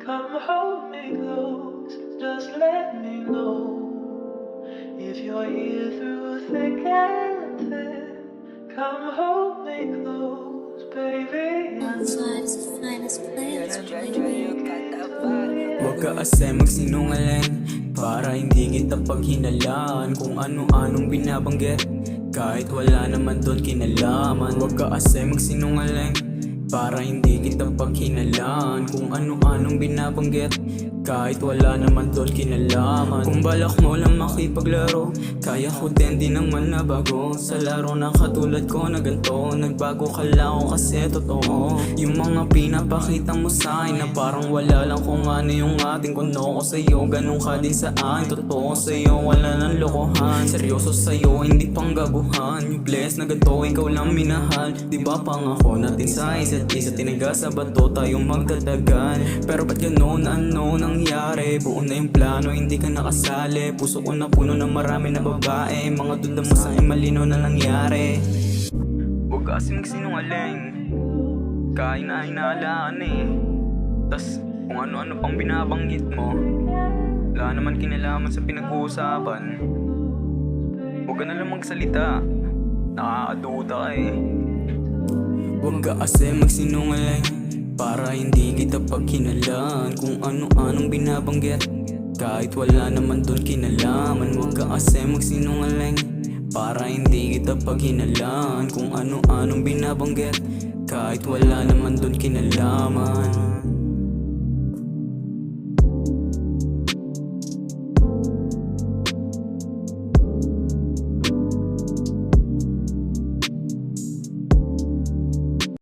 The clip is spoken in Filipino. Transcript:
Come hold me close, just let me know if you're here through thick and thin. Come hold me close, baby. Life's the finest place. Huwag ka ase magsinungaling para hindi kita paghinalaan kung ano-anong binabanggit kahit wala naman doon kinalaman. Huwag ka ase magsinungaling para hindi kita paghinalaan kung ano-anong binabanggit kahit wala naman doon kinalaman. Kung balak mo lang makipaglaro, kaya ko din di naman nabago sa laro na katulad ko na ganito. Nagbago ka lang kasi totoo yung mga pinapakita mo sa'kin na parang wala lang kung ano yung ating kuno ko sa'yo. Ganun ka din sa akin, totoo sa'yo, wala nang lokohan. Seryoso sa'yo, hindi panggabuhan. Yung bless na ganito, ikaw lang minahal. Diba pangako natin sa isa't isa, tinaga sa bato tayong magtatagal. Pero ba't ganun, ano nangyari? Buo na yung plano, hindi ka nakasali. Puso ko na puno ng marami na babae. Mga duda mo sa'kin malinaw na nangyari. Huwag kasi magsinungaling, kaya na hinalaan Tas kung ano-ano pang binabanggit mo, wala naman kinalaman sa pinag-uusapan. Huwag ka na lang magsalita, nakakaduda ka Huwag ka kasi magsinungaling para hindi kita paghinalaan kung ano-anong binabanggit kahit wala naman doon kinalaman. Huwag ka kasi magsinungaling para hindi kita paghinalaan kung ano-anong binabanggit kahit wala naman doon kinalaman.